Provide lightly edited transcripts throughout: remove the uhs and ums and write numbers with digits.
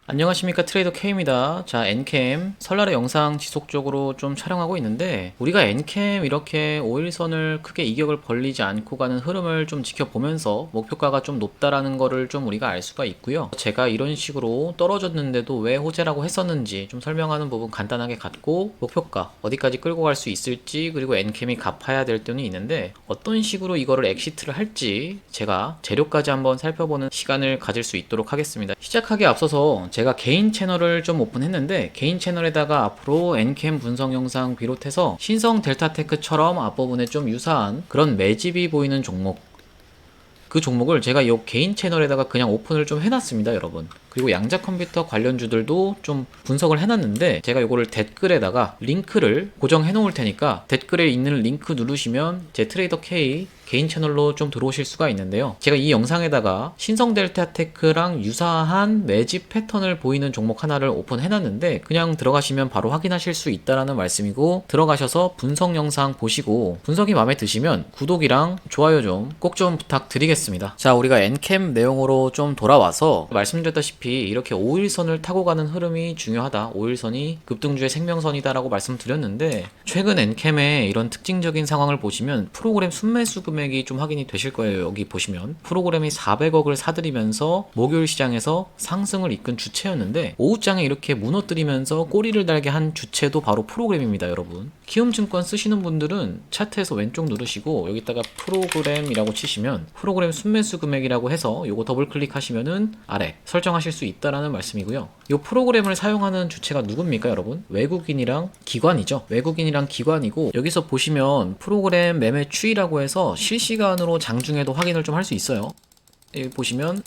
안녕하십니까, 트레이더 K입니다. 자, 엔캠 설날에 영상 지속적으로 좀 촬영하고 있는데, 우리가 엔캠 이렇게 5일선을 크게 이격을 벌리지 않고 가는 흐름을 좀 지켜보면서 목표가가 좀 높다라는 거를 좀 우리가 알 수가 있고요. 제가 이런 식으로 떨어졌는데도 왜 호재라고 했었는지 좀 설명하는 부분 간단하게 갖고, 목표가 어디까지 끌고 갈 수 있을지, 그리고 엔캠이 갚아야 될 돈이 있는데 어떤 식으로 이거를 엑시트를 할지 제가 재료까지 한번 살펴보는 시간을 가질 수 있도록 하겠습니다. 시작하기 앞서서 제가 개인 채널을 좀 오픈했는데, 개인 채널에다가 앞으로 엔캠 분석 영상 비롯해서 신성 델타테크처럼 앞부분에 좀 유사한 그런 매집이 보이는 종목, 그 종목을 제가 이 개인 채널에다가 그냥 오픈을 좀 해놨습니다, 여러분. 그리고 양자 컴퓨터 관련주들도 좀 분석을 해놨는데, 제가 이거를 댓글에다가 링크를 고정해 놓을 테니까 댓글에 있는 링크 누르시면 제 트레이더 K 개인 채널로 좀 들어오실 수가 있는데요. 제가 이 영상에다가 신성 델타테크랑 유사한 매집 패턴을 보이는 종목 하나를 오픈해놨는데, 그냥 들어가시면 바로 확인하실 수 있다라는 말씀이고, 들어가셔서 분석 영상 보시고 분석이 마음에 드시면 구독이랑 좋아요 좀 꼭 좀 부탁드리겠습니다. 자, 우리가 엔캠 내용으로 좀 돌아와서 말씀드렸다시피 이렇게 5일선을 타고 가는 흐름이 중요하다, 5일선이 급등주의 생명선이다 라고 말씀드렸는데, 최근 엔캠의 이런 특징적인 상황을 보시면 프로그램 순매수 금액이 좀 확인이 되실 거예요. 여기 보시면 프로그램이 400억을 사들이면서 목요일 시장에서 상승을 이끈 주체였는데, 오후장에 이렇게 무너뜨리면서 꼬리를 달게 한 주체도 바로 프로그램입니다, 여러분. 키움증권 쓰시는 분들은 차트에서 왼쪽 누르시고 여기다가 프로그램이라고 치시면 프로그램 순매수 금액이라고 해서 요거 더블 클릭하시면은 아래 설정하실 수 있다라는 말씀이고요. 이 프로그램을 사용하는 주체가 누굽니까, 여러분? 외국인이랑 기관이죠. 외국인이랑 기관이고, 여기서 보시면 프로그램 매매 추이라고 해서 실시간으로 장중에도 확인을 좀 할 수 있어요. 여기 보시면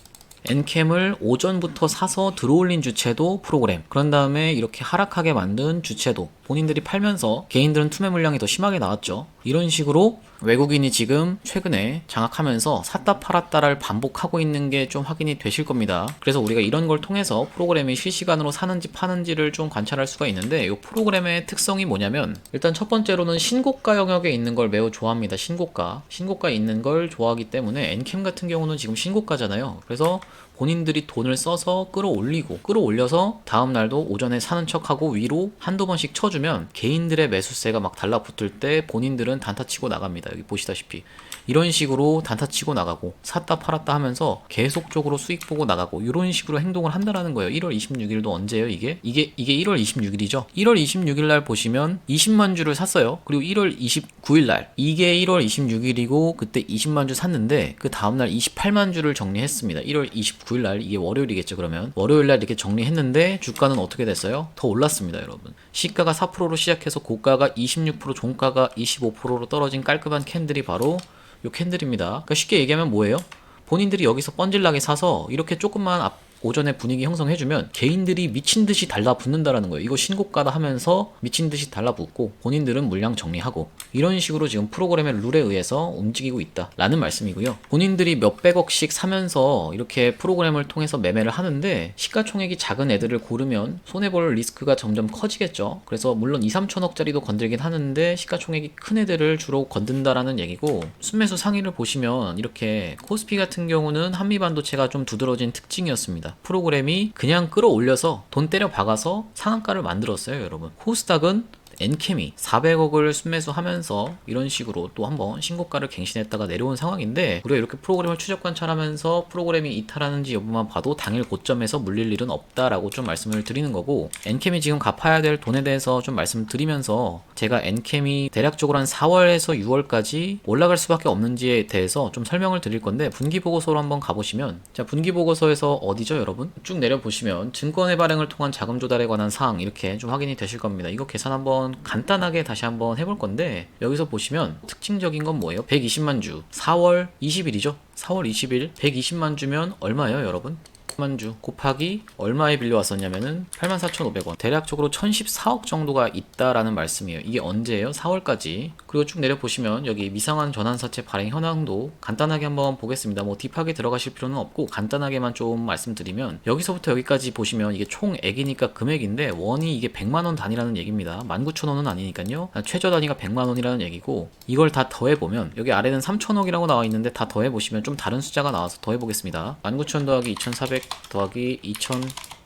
엔캠을 오전부터 사서 들어올린 주체도 프로그램, 그런 다음에 이렇게 하락하게 만든 주체도 본인들이 팔면서 개인들은 투매 물량이 더 심하게 나왔죠. 이런 식으로 외국인이 지금 최근에 장악하면서 샀다 팔았다를 반복하고 있는 게 좀 확인이 되실 겁니다. 그래서 우리가 이런 걸 통해서 프로그램이 실시간으로 사는지 파는지를 좀 관찰할 수가 있는데, 이 프로그램의 특성이 뭐냐면, 일단 첫 번째로는 신고가 영역에 있는 걸 매우 좋아합니다. 신고가에 있는 걸 좋아하기 때문에 엔캠 같은 경우는 지금 신고가잖아요. 그래서 본인들이 돈을 써서 끌어올려서 다음날도 오전에 사는 척하고 위로 한두 번씩 쳐주면 개인들의 매수세가 막 달라붙을 때 본인들은 단타치고 나갑니다. 여기 보시다시피 이런 식으로 단타치고 나가고 샀다 팔았다 하면서 계속적으로 수익 보고 나가고, 이런 식으로 행동을 한다라는 거예요. 1월 26일도 언제예요? 이게 1월 26일이죠. 1월 26일 날 보시면 20만 주를 샀어요. 그리고 1월 29일 날 이게 1월 26일이고, 그때 20만 주 샀는데 그 다음날 28만 주를 정리했습니다. 1월 29일 날, 이게 월요일이겠죠. 그러면 월요일 날 이렇게 정리했는데 주가는 어떻게 됐어요? 더 올랐습니다, 여러분. 시가가 4%로 시작해서 고가가 26%, 종가가 25%로 떨어진 깔끔한 캔들이 바로 요 캔들입니다. 그러니까 쉽게 얘기하면 뭐예요? 본인들이 여기서 뻔질나게 사서 이렇게 조금만 오전에 분위기 형성해주면 개인들이 미친듯이 달라붙는다라는 거예요. 이거 신고가다 하면서 미친듯이 달라붙고 본인들은 물량 정리하고, 이런 식으로 지금 프로그램의 룰에 의해서 움직이고 있다라는 말씀이고요. 본인들이 몇백억씩 사면서 이렇게 프로그램을 통해서 매매를 하는데, 시가총액이 작은 애들을 고르면 손해볼 리스크가 점점 커지겠죠. 그래서 물론 2, 3천억짜리도 건들긴 하는데 시가총액이 큰 애들을 주로 건든다라는 얘기고, 순매수 상위를 보시면 이렇게 코스피 같은 경우는 한미반도체가 좀 두드러진 특징이었습니다. 프로그램이 그냥 끌어올려서 돈 때려 박아서 상한가를 만들었어요, 여러분. 코스닥은 엔캠이 400억을 순매수하면서 이런 식으로 또 한번 신고가를 갱신했다가 내려온 상황인데, 우리가 이렇게 프로그램을 추적 관찰하면서 프로그램이 이탈하는지 여부만 봐도 당일 고점에서 물릴 일은 없다라고 좀 말씀을 드리는 거고, 엔캠이 지금 갚아야 될 돈에 대해서 좀 말씀드리면서, 제가 엔캠이 대략적으로 한 4월에서 6월까지 올라갈 수밖에 없는지에 대해서 좀 설명을 드릴 건데, 분기보고서로 한번 가보시면, 자, 분기보고서에서 어디죠, 여러분? 쭉 내려보시면 증권의 발행을 통한 자금 조달에 관한 사항 이렇게 좀 확인이 되실 겁니다. 이거 계산 한번 간단하게 다시 한번 해볼 건데, 여기서 보시면 특징적인 건 뭐예요? 120만 주 4월 20일이죠. 4월 20일 120만 주면 얼마예요, 여러분? 만 주 곱하기 얼마에 빌려왔었냐면은 84,500원, 대략적으로 1014억 정도가 있다라는 말씀이에요. 이게 언제예요? 4월까지. 그리고 쭉 내려보시면 여기 미상환 전환사채 발행 현황도 간단하게 한번 보겠습니다. 뭐 딥하게 들어가실 필요는 없고 간단하게만 좀 말씀드리면, 여기서부터 여기까지 보시면 이게 총액이니까 금액인데, 원이 이게 100만원 단위라는 얘기입니다. 19,000원은 아니니까요. 최저 단위가 100만원이라는 얘기고, 이걸 다 더해보면 여기 아래는 3,000억이라고 나와 있는데 다 더해보시면 좀 다른 숫자가 나와서 더해보겠습니다. 19,000 더하기 2,400 더하기 2,000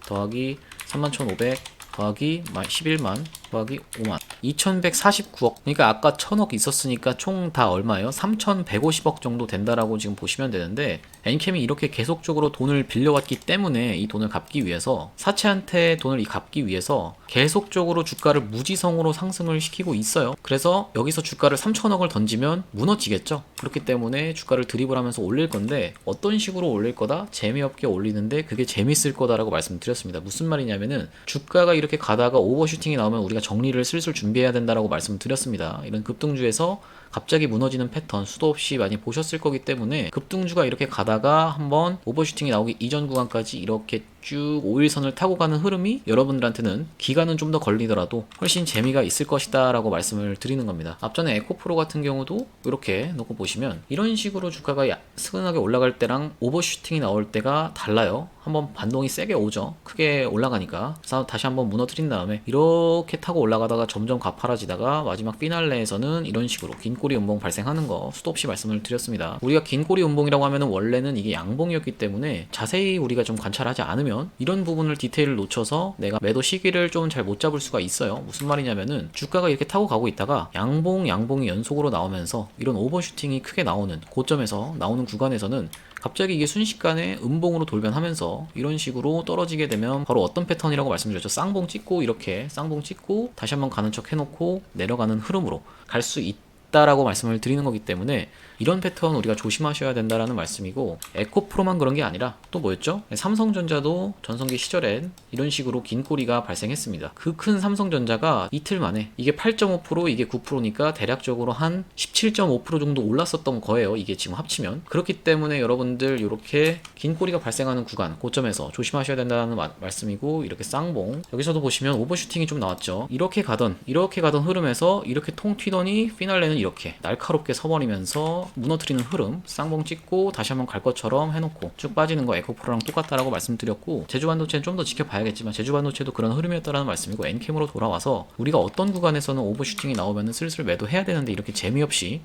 더하기 31,500 더하기 11만 더하기 5만 2149억. 그러니까 아까 1000억 있었으니까 총 다 얼마예요? 3150억 정도 된다라고 지금 보시면 되는데, 엔캠이 이렇게 계속적으로 돈을 빌려왔기 때문에 이 돈을 갚기 위해서, 사채한테 돈을 갚기 위해서 계속적으로 주가를 무지성으로 상승을 시키고 있어요. 그래서 여기서 주가를 3000억을 던지면 무너지겠죠. 그렇기 때문에 주가를 드립을 하면서 올릴 건데, 어떤 식으로 올릴 거다? 재미없게 올리는데 그게 재밌을 거다라고 말씀드렸습니다. 무슨 말이냐면은 주가가 이렇게 가다가 오버슈팅이 나오면 우리가 정리를 슬슬 준비해야 된다라고 말씀드렸습니다. 이런 급등주에서 갑자기 무너지는 패턴 수도 없이 많이 보셨을 거기 때문에, 급등주가 이렇게 가다가 한번 오버슈팅이 나오기 이전 구간까지 이렇게 쭉 5일선을 타고 가는 흐름이 여러분들한테는 기간은 좀 더 걸리더라도 훨씬 재미가 있을 것이다 라고 말씀을 드리는 겁니다. 앞전에 에코프로 같은 경우도 이렇게 놓고 보시면 이런 식으로 주가가 스근하게 올라갈 때랑 오버슈팅이 나올 때가 달라요. 한번 반동이 세게 오죠. 크게 올라가니까. 그래서 다시 한번 무너뜨린 다음에 이렇게 타고 올라가다가 점점 가파라지다가 마지막 피날레에서는 이런 식으로 긴 꼬리 음봉 발생하는 거 수도 없이 말씀을 드렸습니다. 우리가 긴 꼬리 음봉이라고 하면은 원래는 이게 양봉이었기 때문에 자세히 우리가 좀 관찰하지 않으면 이런 부분을 디테일을 놓쳐서 내가 매도 시기를 좀 잘 못 잡을 수가 있어요. 무슨 말이냐면은 주가가 이렇게 타고 가고 있다가 양봉이 연속으로 나오면서 이런 오버슈팅이 크게 나오는 고점에서 나오는 구간에서는 갑자기 이게 순식간에 음봉으로 돌변하면서 이런 식으로 떨어지게 되면 바로 어떤 패턴이라고 말씀드렸죠. 쌍봉 찍고 이렇게 쌍봉 찍고 다시 한번 가는 척 해놓고 내려가는 흐름으로 갈 수 있다라고 말씀을 드리는 거기 때문에 이런 패턴 우리가 조심하셔야 된다라는 말씀이고, 에코프로만 그런 게 아니라 또 뭐였죠? 삼성전자도 전성기 시절엔 이런 식으로 긴 꼬리가 발생했습니다. 그 큰 삼성전자가 이틀 만에 이게 8.5% 이게 9%니까 대략적으로 한 17.5% 정도 올랐었던 거예요. 이게 지금 합치면. 그렇기 때문에 여러분들 이렇게 긴 꼬리가 발생하는 구간 고점에서 조심하셔야 된다는 말씀이고, 이렇게 쌍봉 여기서도 보시면 오버슈팅이 좀 나왔죠. 이렇게 가던 흐름에서 이렇게 통 튀더니 피날레는 이렇게 날카롭게 서버리면서 무너뜨리는 흐름, 쌍봉 찍고 다시 한번 갈 것처럼 해놓고 쭉 빠지는 거 에코프로랑 똑같다라고 말씀드렸고, 제주반도체는 좀 더 지켜봐야겠지만 제주반도체도 그런 흐름이었다라는 말씀이고, 엔캠으로 돌아와서 우리가 어떤 구간에서는 오버슈팅이 나오면 슬슬 매도해야 되는데 이렇게 재미없이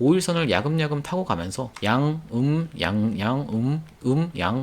5일선을 야금야금 타고 가면서 양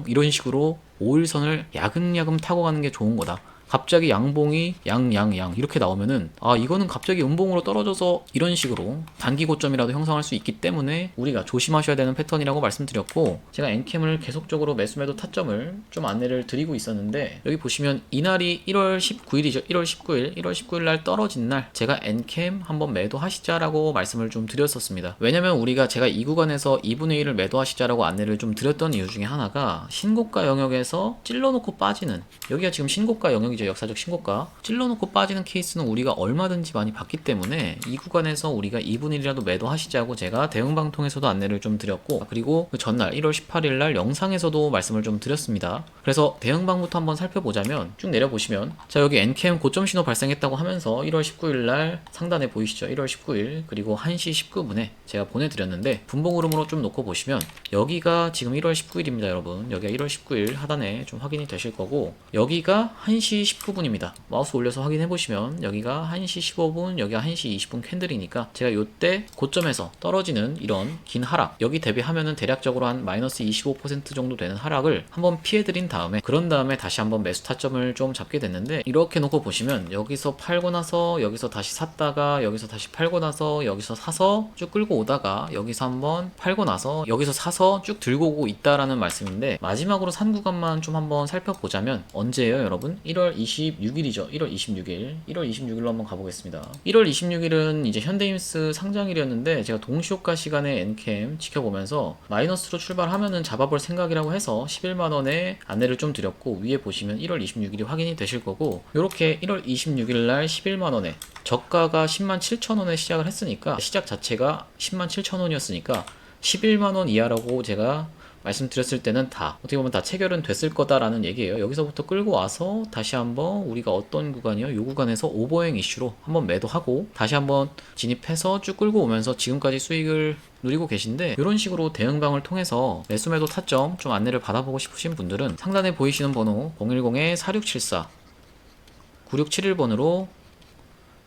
이런 식으로 5일선을 야금야금 타고 가는 게 좋은 거다. 갑자기 양봉이 양 이렇게 나오면은 이거는 갑자기 음봉으로 떨어져서 이런 식으로 단기 고점이라도 형성할 수 있기 때문에 우리가 조심하셔야 되는 패턴이라고 말씀드렸고, 제가 엔캠을 계속적으로 매수매도 타점을 좀 안내를 드리고 있었는데, 여기 보시면 이날이 1월 19일이죠. 1월 19일 날 떨어진 날 제가 엔캠 한번 매도하시자라고 말씀을 좀 드렸었습니다. 왜냐면 우리가 제가 이 구간에서 2분의 1을 매도하시자라고 안내를 좀 드렸던 이유 중에 하나가, 신고가 영역에서 찔러놓고 빠지는, 여기가 지금 신고가 영역이 역사적 신고가 찔러놓고 빠지는 케이스는 우리가 얼마든지 많이 봤기 때문에 이 구간에서 우리가 2분의 1이라도 매도하시자고 제가 대응방통에서도 안내를 좀 드렸고, 그리고 그 전날 1월 18일 날 영상에서도 말씀을 좀 드렸습니다. 그래서 대응방부터 한번 살펴보자면 쭉 내려보시면, 자 여기 엔캠 고점 신호 발생했다고 하면서 1월 19일 날 상단에 보이시죠? 1월 19일 그리고 1시 19분에 제가 보내드렸는데, 분봉 흐름으로 좀 놓고 보시면 여기가 지금 1월 19일입니다 여러분. 여기가 1월 19일 하단에 좀 확인이 되실 거고, 여기가 1시 19분입니다. 마우스 올려서 확인해 보시면 여기가 1시 15분, 여기가 1시 20분 캔들이니까 제가 요때 고점에서 떨어지는 이런 긴 하락, 여기 대비하면은 대략적으로 한 마이너스 25% 정도 되는 하락을 한번 피해드린 다음에, 그런 다음에 다시 한번 매수 타점을 좀 잡게 됐는데, 이렇게 놓고 보시면 여기서 팔고 나서 여기서 다시 샀다가 여기서 다시 팔고 나서 여기서 사서 쭉 끌고 오다가 여기서 한번 팔고 나서 여기서 사서 쭉 들고 오고 있다라는 말씀인데, 마지막으로 산 구간만 좀 한번 살펴보자면 언제예요 여러분? 1월 26일이죠. 1월 26일로 한번 가보겠습니다. 1월 26일은 이제 현대임스 상장일이었는데, 제가 동시효과 시간에 엔캠 지켜보면서 마이너스로 출발하면은 잡아볼 생각이라고 해서 11만원에 안내를 좀 드렸고, 위에 보시면 1월 26일이 확인이 되실 거고, 요렇게 1월 26일 날 11만원에 저가가 107,000원에 시작을 했으니까, 시작 자체가 107,000원이었으니까 11만원 이하라고 제가 말씀드렸을 때는 다 어떻게 보면 다 체결은 됐을 거다라는 얘기예요. 여기서부터 끌고 와서 다시 한번 우리가 어떤 구간이요? 이 구간에서 오버행 이슈로 한번 매도하고 다시 한번 진입해서 쭉 끌고 오면서 지금까지 수익을 누리고 계신데, 이런 식으로 대응방을 통해서 매수매도 타점 좀 안내를 받아보고 싶으신 분들은 상단에 보이시는 번호 010-4674-9671번으로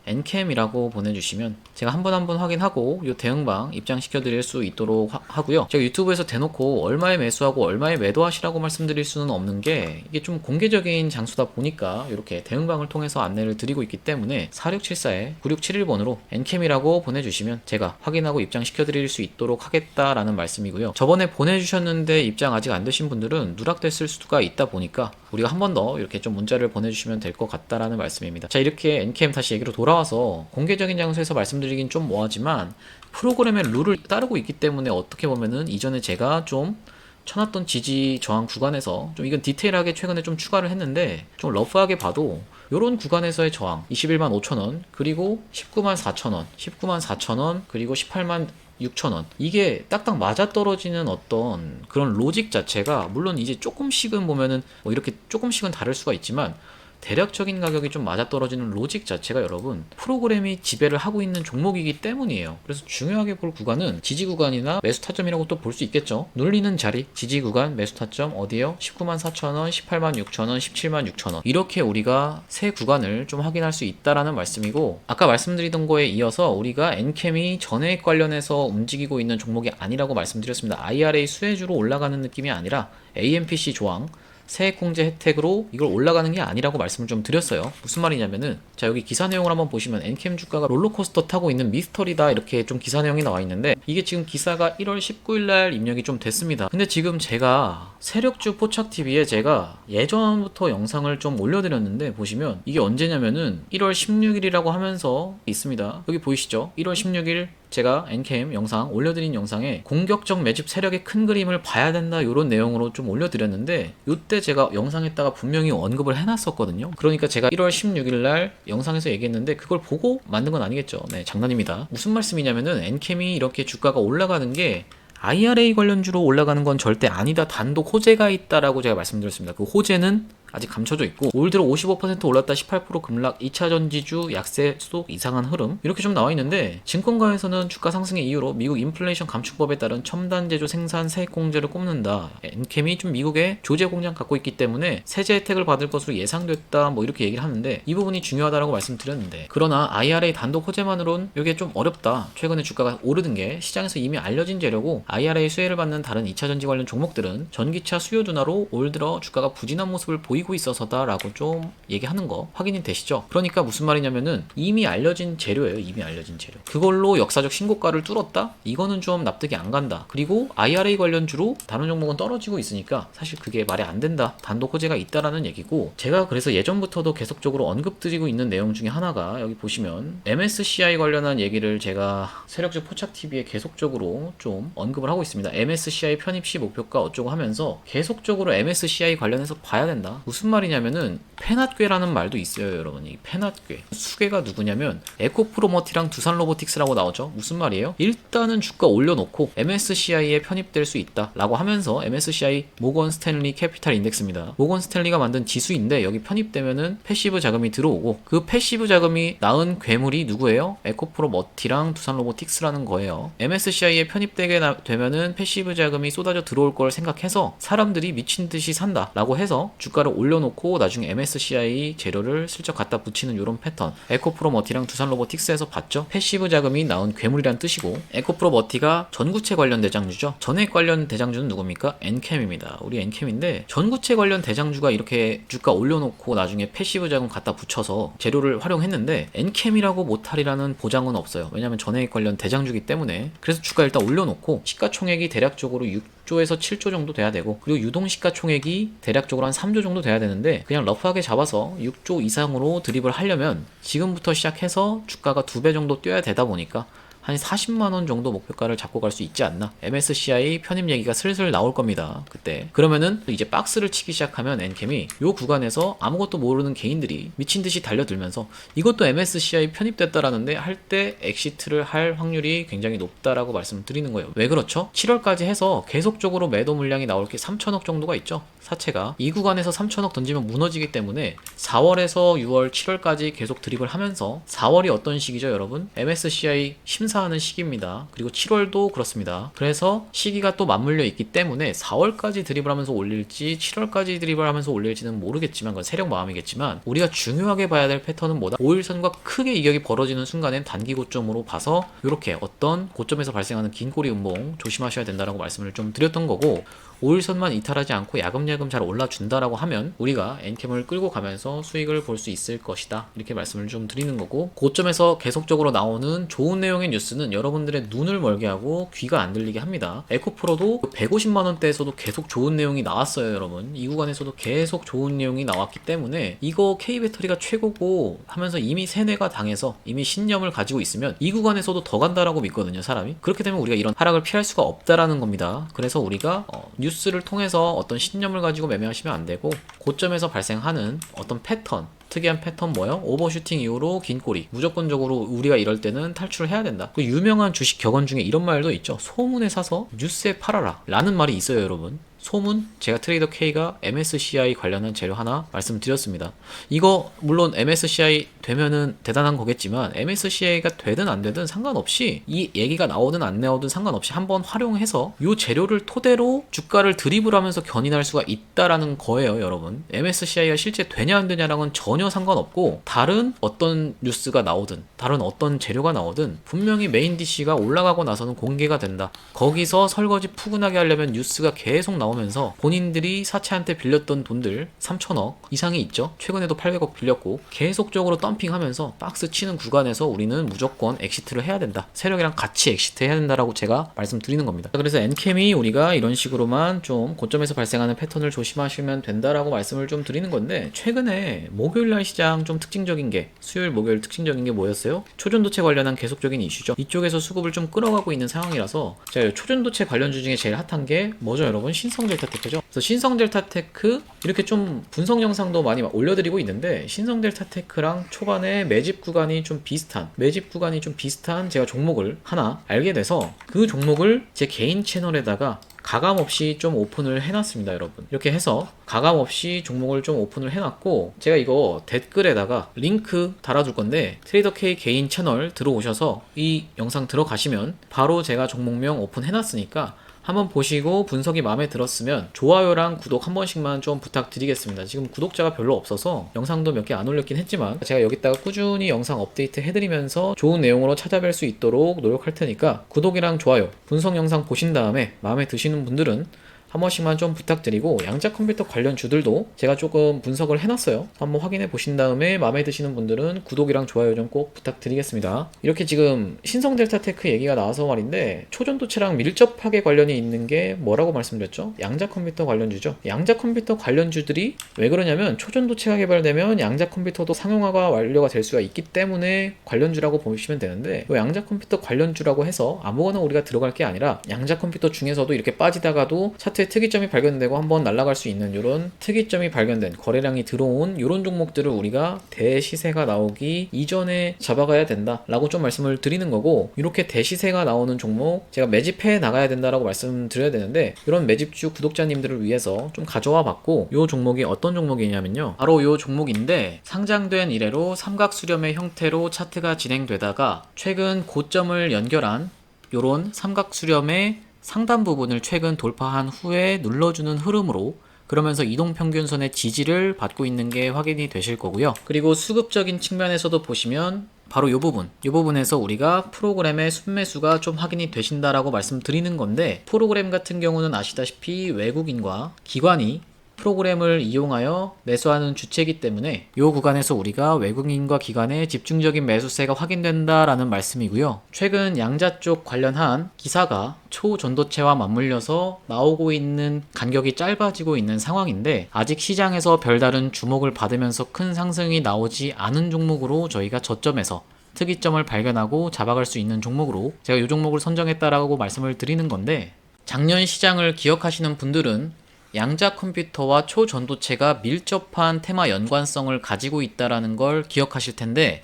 NCAM이라고 보내주시면 제가 한 번 한 번 확인하고 요 대응방 입장시켜 드릴 수 있도록 하고요. 제가 유튜브에서 대놓고 얼마에 매수하고 얼마에 매도하시라고 말씀드릴 수는 없는 게 이게 좀 공개적인 장소다 보니까 이렇게 대응방을 통해서 안내를 드리고 있기 때문에 4674-9671번으로 NCAM이라고 보내주시면 제가 확인하고 입장시켜 드릴 수 있도록 하겠다라는 말씀이고요. 저번에 보내주셨는데 입장 아직 안 되신 분들은 누락됐을 수가 있다 보니까 우리가 한 번 더 이렇게 좀 문자를 보내주시면 될 것 같다라는 말씀입니다. 자, 이렇게 NCAM 다시 얘기로 돌아와서 공개적인 장소에서 말씀드리긴 좀 뭐하지만 프로그램의 룰을 따르고 있기 때문에 어떻게 보면은 이전에 제가 좀 쳐놨던 지지 저항 구간에서 좀 이건 디테일하게 최근에 좀 추가를 했는데 좀 러프하게 봐도 요런 구간에서의 저항 21만 5천원 그리고 19만 4천원 19만 4천원 그리고 18만 6천원 이게 딱딱 맞아떨어지는 어떤 그런 로직 자체가 물론 이제 조금씩은 보면은 뭐 이렇게 조금씩은 다를 수가 있지만 대략적인 가격이 좀 맞아떨어지는 로직 자체가 여러분 프로그램이 지배를 하고 있는 종목이기 때문이에요. 그래서 중요하게 볼 구간은 지지 구간이나 매수 타점이라고 또 볼 수 있겠죠. 눌리는 자리 지지 구간 매수 타점 어디요? 19만 4천원 18만 6천원 17만 6천원 이렇게 우리가 세 구간을 좀 확인할 수 있다라는 말씀이고 아까 말씀드리던 거에 이어서 우리가 NCAM이 전액 관련해서 움직이고 있는 종목이 아니라고 말씀드렸습니다. IRA 수혜주로 올라가는 느낌이 아니라 AMPC 조항 세액공제 혜택으로 이걸 올라가는 게 아니라고 말씀을 좀 드렸어요. 무슨 말이냐면은 자 여기 기사 내용을 한번 보시면 NCAM 주가가 롤러코스터 타고 있는 미스터리다 이렇게 좀 기사 내용이 나와 있는데 이게 지금 기사가 1월 19일날 입력이 좀 됐습니다. 근데 지금 제가 세력주 포착TV에 제가 예전부터 영상을 좀 올려드렸는데 보시면 이게 언제냐면은 1월 16일이라고 하면서 있습니다. 여기 보이시죠? 1월 16일 제가 NCAM 영상 올려드린 영상에 공격적 매집 세력의 큰 그림을 봐야 된다 이런 내용으로 좀 올려드렸는데 이때 제가 영상에다가 분명히 언급을 해놨었거든요. 그러니까 제가 1월 16일날 영상에서 얘기했는데 그걸 보고 만든 건 아니겠죠. 네, 장난입니다. 무슨 말씀이냐면은 NCAM이 이렇게 주가가 올라가는 게 IRA 관련주로 올라가는 건 절대 아니다. 단독 호재가 있다라고 제가 말씀드렸습니다. 그 호재는 아직 감춰져 있고 올 들어 55% 올랐다 18% 급락 2차 전지주 약세 속 이상한 흐름 이렇게 좀 나와 있는데 증권가에서는 주가 상승의 이유로 미국 인플레이션 감축법에 따른 첨단 제조 생산 세액 공제를 꼽는다. NCAM이 좀 미국에 조제 공장 갖고 있기 때문에 세제 혜택을 받을 것으로 예상됐다 뭐 이렇게 얘기를 하는데 이 부분이 중요하다라고 말씀드렸는데 그러나 IRA 단독 호재만으론 이게 좀 어렵다. 최근에 주가가 오르는 게 시장에서 이미 알려진 재료고 IRA 수혜를 받는 다른 2차 전지 관련 종목들은 전기차 수요 둔화로 올 들어 주가가 부진한 모습을 보이고 있어서다 라고 좀 얘기하는 거 확인이 되시죠? 그러니까 무슨 말이냐면은 이미 알려진 재료예요. 이미 알려진 재료. 그걸로 역사적 신고가를 뚫었다? 이거는 좀 납득이 안 간다. 그리고 IRA 관련주로 다른 종목은 떨어지고 있으니까 사실 그게 말이 안 된다. 단독 호재가 있다라는 얘기고 제가 그래서 예전부터도 계속적으로 언급드리고 있는 내용 중에 하나가 여기 보시면 MSCI 관련한 얘기를 제가 세력주 포착TV에 계속적으로 좀 언급을 하고 있습니다. MSCI 편입 시 목표가 어쩌고 하면서 계속적으로 MSCI 관련해서 봐야 된다. 무슨 말이냐면은 페낫괴라는 말도 있어요, 여러분. 이 페낫괴. 수괴가 누구냐면 에코프로머티랑 두산로보틱스라고 나오죠. 무슨 말이에요? 일단은 주가 올려놓고 MSCI에 편입될 수 있다라고 하면서 MSCI 모건 스탠리 캐피탈 인덱스입니다. 모건 스탠리가 만든 지수인데 여기 편입되면은 패시브 자금이 들어오고 그 패시브 자금이 낳은 괴물이 누구예요? 에코프로머티랑 두산로보틱스라는 거예요. MSCI에 편입되게 되면은 패시브 자금이 쏟아져 들어올 걸 생각해서 사람들이 미친 듯이 산다라고 해서 주가를 올려놓고 나중에 MSCI 재료를 슬쩍 갖다 붙이는 이런 패턴. 에코프로머티랑 두산로보틱스에서 봤죠. 패시브 자금이 나온 괴물이란 뜻이고 에코프로머티가 전구체 관련 대장주죠. 전액 관련 대장주는 누굽니까? NCAM입니다. 우리 NCAM인데 전구체 관련 대장주가 이렇게 주가 올려놓고 나중에 패시브 자금 갖다 붙여서 재료를 활용했는데 NCAM이라고 못할이라는 보장은 없어요. 왜냐하면 전액 관련 대장주기 때문에. 그래서 주가 일단 올려놓고 시가총액이 대략적으로 6조에서 7조 정도 돼야 되고 그리고 유동시가총액이 대략적으로 한 3조 정도 돼야 되는데 그냥 러프하게 잡아서 6조 이상으로 드립을 하려면 지금부터 시작해서 주가가 2배 정도 뛰어야 되다 보니까 한 40만원 정도 목표가를 잡고 갈 수 있지 않나. MSCI 편입 얘기가 슬슬 나올 겁니다. 그때 그러면은 이제 박스를 치기 시작하면 NCAM이 요 구간에서 아무것도 모르는 개인들이 미친듯이 달려들면서 이것도 MSCI 편입됐다라는데 할 때 엑시트를 할 확률이 굉장히 높다라고 말씀드리는 거예요. 왜 그렇죠? 7월까지 해서 계속적으로 매도 물량이 나올 게 3천억 정도가 있죠. 사채가 이 구간에서 3천억 던지면 무너지기 때문에 4월에서 6월 7월까지 계속 드립을 하면서 4월이 어떤 시기죠 여러분? MSCI 심사 행사하는 시기입니다. 그리고 7월도 그렇습니다. 그래서 시기가 또 맞물려 있기 때문에 4월까지 드립을 하면서 올릴지 7월까지 드립을 하면서 올릴지는 모르겠지만, 그건 세력 마음이겠지만, 우리가 중요하게 봐야 될 패턴은 뭐다? 5일선과 크게 이격이 벌어지는 순간엔 단기 고점으로 봐서 이렇게 어떤 고점에서 발생하는 긴 꼬리 음봉 조심하셔야 된다라고 말씀을 좀 드렸던 거고, 5일선만 이탈하지 않고 야금야금 잘 올라준다라고 하면 우리가 엔캠을 끌고 가면서 수익을 볼 수 있을 것이다, 이렇게 말씀을 좀 드리는 거고, 고점에서 계속적으로 나오는 좋은 내용의 뉴스는 여러분들의 눈을 멀게 하고 귀가 안 들리게 합니다. 에코프로도 150만원대에서도 계속 좋은 내용이 나왔어요. 여러분, 이 구간에서도 계속 좋은 내용이 나왔기 때문에 이거 K배터리가 최고고 하면서 이미 세뇌가 당해서 이미 신념을 가지고 있으면 이 구간에서도 더 간다라고 믿거든요, 사람이. 그렇게 되면 우리가 이런 하락을 피할 수가 없다라는 겁니다. 그래서 우리가 뉴스를 통해서 어떤 신념을 가지고 매매하시면 안 되고, 고점에서 발생하는 어떤 패턴, 특이한 패턴 뭐요? 오버슈팅 이후로 긴 꼬리, 무조건적으로 우리가 이럴 때는 탈출을 해야 된다. 그 유명한 주식 격언 중에 이런 말도 있죠. 소문에 사서 뉴스에 팔아라 라는 말이 있어요. 여러분, 소문, 제가 트레이더 K가 MSCI 관련한 재료 하나 말씀드렸습니다. 이거 물론 MSCI 되면은 대단한 거겠지만, MSCI가 되든 안 되든 상관없이, 이 얘기가 나오든 안 나오든 상관없이 한번 활용해서 이 재료를 토대로 주가를 드립을 하면서 견인할 수가 있다라는 거예요. 여러분, MSCI가 실제 되냐 안 되냐랑은 전혀 상관없고, 다른 어떤 뉴스가 나오든 다른 어떤 재료가 나오든 분명히 메인 DC가 올라가고 나서는 공개가 된다. 거기서 설거지 푸근하게 하려면 뉴스가 계속 나오면서 본인들이 사채한테 빌렸던 돈들 3천억 이상이 있죠. 최근에도 800억 빌렸고 계속적으로 덤핑하면서 박스 치는 구간에서 우리는 무조건 엑시트를 해야 된다. 세력이랑 같이 엑시트 해야 된다라고 제가 말씀드리는 겁니다. 그래서 엔캠이 우리가 이런 식으로만 좀 고점에서 발생하는 패턴을 조심하시면 된다라고 말씀을 좀 드리는 건데, 최근에 목요일날 시장 좀 특징적인 게, 수요일 목요일 특징적인 게 뭐였어요? 초전도체 관련한 계속적인 이슈죠. 이쪽에서 수급을 좀 끌어가고 있는 상황이라서, 자, 초전도체 관련주 중에 제일 핫한 게 뭐죠, 여러분? 신성델타테크죠. 그래서 신성델타테크 이렇게 좀 분석 영상도 많이 올려드리고 있는데, 신성델타테크랑 초반에 매집 구간이 좀 비슷한 제가 종목을 하나 알게 돼서 그 종목을 제 개인 채널에다가 가감없이 좀 오픈을 해놨습니다. 여러분, 이렇게 해서 가감없이 종목을 좀 오픈을 해놨고, 제가 이거 댓글에다가 링크 달아줄 건데, 트레이더 K 개인 채널 들어오셔서 이 영상 들어가시면 바로 제가 종목명 오픈해놨으니까 한번 보시고 분석이 마음에 들었으면 좋아요랑 구독 한 번씩만 좀 부탁드리겠습니다. 지금 구독자가 별로 없어서 영상도 몇 개 안 올렸긴 했지만, 제가 여기다가 꾸준히 영상 업데이트 해드리면서 좋은 내용으로 찾아뵐 수 있도록 노력할 테니까 구독이랑 좋아요, 분석 영상 보신 다음에 마음에 드시는 분들은 한 번씩만 좀 부탁드리고, 양자 컴퓨터 관련 주들도 제가 조금 분석을 해놨어요. 한번 확인해 보신 다음에 마음에 드시는 분들은 구독이랑 좋아요 좀 꼭 부탁드리겠습니다. 이렇게 지금 신성델타테크 얘기가 나와서 말인데, 초전도체랑 밀접하게 관련이 있는 게 뭐라고 말씀드렸죠? 양자 컴퓨터 관련주죠. 양자 컴퓨터 관련주들이 왜 그러냐면, 초전도체가 개발되면 양자 컴퓨터도 상용화가 완료가 될 수가 있기 때문에 관련주라고 보시면 되는데, 양자 컴퓨터 관련주라고 해서 아무거나 우리가 들어갈 게 아니라, 양자 컴퓨터 중에서도 이렇게 빠지다가도 차트 특이점이 발견되고 한번 날아갈 수 있는 이런 특이점이 발견된, 거래량이 들어온 이런 종목들을 우리가 대시세가 나오기 이전에 잡아가야 된다 라고 좀 말씀을 드리는 거고, 이렇게 대시세가 나오는 종목 제가 매집해 나가야 된다라고 말씀드려야 되는데, 이런 매집주 구독자님들을 위해서 좀 가져와 봤고, 이 종목이 어떤 종목이냐면요, 바로 이 종목인데, 상장된 이래로 삼각수렴의 형태로 차트가 진행되다가 최근 고점을 연결한 이런 삼각수렴의 상단 부분을 최근 돌파한 후에 눌러주는 흐름으로, 그러면서 이동평균선의 지지를 받고 있는 게 확인이 되실 거고요. 그리고 수급적인 측면에서도 보시면 바로 이 부분에서 우리가 프로그램의 순매수가 좀 확인이 되신다라고 말씀드리는 건데, 프로그램 같은 경우는 아시다시피 외국인과 기관이 프로그램을 이용하여 매수하는 주체이기 때문에 이 구간에서 우리가 외국인과 기관의 집중적인 매수세가 확인된다라는 말씀이고요. 최근 양자 쪽 관련한 기사가 초전도체와 맞물려서 나오고 있는 간격이 짧아지고 있는 상황인데, 아직 시장에서 별다른 주목을 받으면서 큰 상승이 나오지 않은 종목으로 저희가 저점에서 특이점을 발견하고 잡아갈 수 있는 종목으로 제가 이 종목을 선정했다라고 말씀을 드리는 건데, 작년 시장을 기억하시는 분들은 양자 컴퓨터와 초전도체가 밀접한 테마 연관성을 가지고 있다는 걸 기억하실 텐데,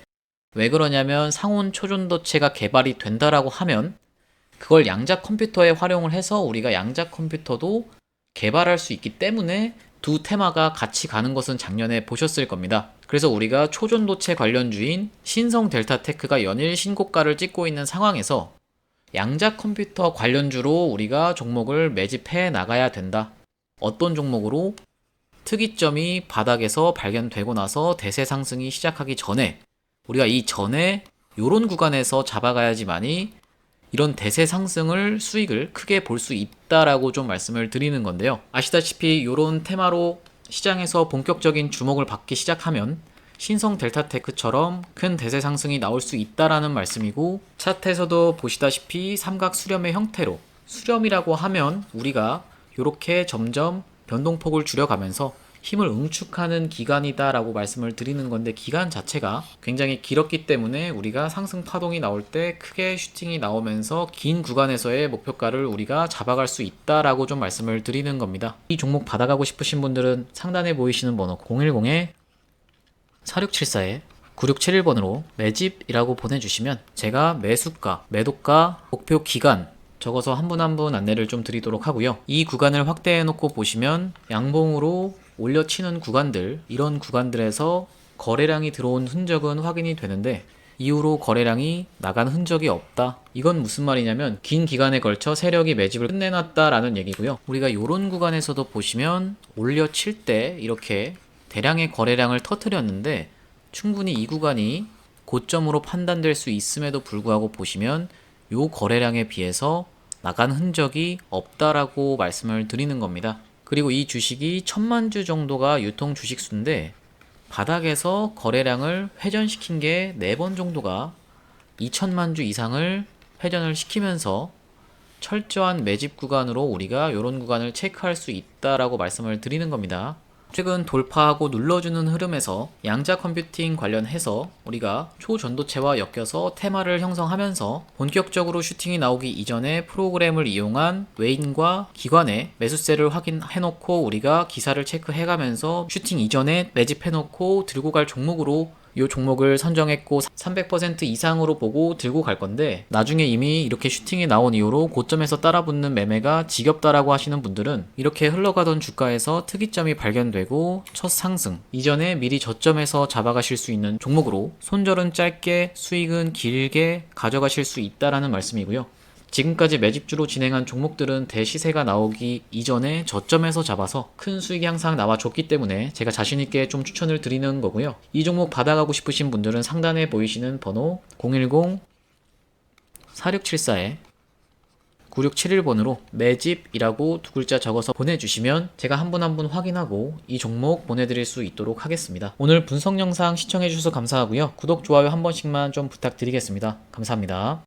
왜 그러냐면 상온 초전도체가 개발이 된다라고 하면 그걸 양자 컴퓨터에 활용을 해서 우리가 양자 컴퓨터도 개발할 수 있기 때문에 두 테마가 같이 가는 것은 작년에 보셨을 겁니다. 그래서 우리가 초전도체 관련주인 신성 델타테크가 연일 신고가를 찍고 있는 상황에서 양자 컴퓨터 관련주로 우리가 종목을 매집해 나가야 된다. 어떤 종목으로? 특이점이 바닥에서 발견되고 나서 대세 상승이 시작하기 전에, 우리가 이 전에 요런 구간에서 잡아가야지만이 이런 대세 상승을 수익을 크게 볼 수 있다라고 좀 말씀을 드리는 건데요. 아시다시피 요런 테마로 시장에서 본격적인 주목을 받기 시작하면 신성 델타테크처럼 큰 대세 상승이 나올 수 있다라는 말씀이고, 차트에서도 보시다시피 삼각 수렴의 형태로, 수렴이라고 하면 우리가 이렇게 점점 변동폭을 줄여가면서 힘을 응축하는 기간이다 라고 말씀을 드리는 건데, 기간 자체가 굉장히 길었기 때문에 우리가 상승 파동이 나올 때 크게 슈팅이 나오면서 긴 구간에서의 목표가를 우리가 잡아갈 수 있다 라고 좀 말씀을 드리는 겁니다. 이 종목 받아가고 싶으신 분들은 상단에 보이시는 번호 010에 4674에 9671번으로 매집이라고 보내주시면 제가 매수가, 매도가, 목표 기간 적어서 한 분 한 분 안내를 좀 드리도록 하고요. 이 구간을 확대해 놓고 보시면 양봉으로 올려치는 구간들, 이런 구간들에서 거래량이 들어온 흔적은 확인이 되는데 이후로 거래량이 나간 흔적이 없다. 이건 무슨 말이냐면 긴 기간에 걸쳐 세력이 매집을 끝내놨다라는 얘기고요. 우리가 이런 구간에서도 보시면 올려칠 때 이렇게 대량의 거래량을 터뜨렸는데 충분히 이 구간이 고점으로 판단될 수 있음에도 불구하고 보시면 요 거래량에 비해서 나간 흔적이 없다라고 말씀을 드리는 겁니다. 그리고 이 주식이 1000만 주 정도가 유통 주식수인데 바닥에서 거래량을 회전시킨 게 4번 정도가 2000만 주 이상을 회전을 시키면서 철저한 매집 구간으로 우리가 이런 구간을 체크할 수 있다라고 말씀을 드리는 겁니다. 최근 돌파하고 눌러주는 흐름에서 양자 컴퓨팅 관련해서 우리가 초전도체와 엮여서 테마를 형성하면서 본격적으로 슈팅이 나오기 이전에 프로그램을 이용한 외인과 기관의 매수세를 확인해놓고 우리가 기사를 체크해가면서 슈팅 이전에 매집해놓고 들고 갈 종목으로 이 종목을 선정했고 300% 이상으로 보고 들고 갈 건데, 나중에 이미 이렇게 슈팅이 나온 이후로 고점에서 따라붙는 매매가 지겹다라고 하시는 분들은 이렇게 흘러가던 주가에서 특이점이 발견되고 첫 상승 이전에 미리 저점에서 잡아가실 수 있는 종목으로 손절은 짧게 수익은 길게 가져가실 수 있다라는 말씀이고요. 지금까지 매집주로 진행한 종목들은 대시세가 나오기 이전에 저점에서 잡아서 큰 수익이 항상 나와줬기 때문에 제가 자신있게 좀 추천을 드리는 거고요. 이 종목 받아가고 싶으신 분들은 상단에 보이시는 번호 010-4674에 9671번으로 매집이라고 두 글자 적어서 보내주시면 제가 한 분 한 분 확인하고 이 종목 보내드릴 수 있도록 하겠습니다. 오늘 분석 영상 시청해주셔서 감사하고요. 구독, 좋아요 한 번씩만 좀 부탁드리겠습니다. 감사합니다.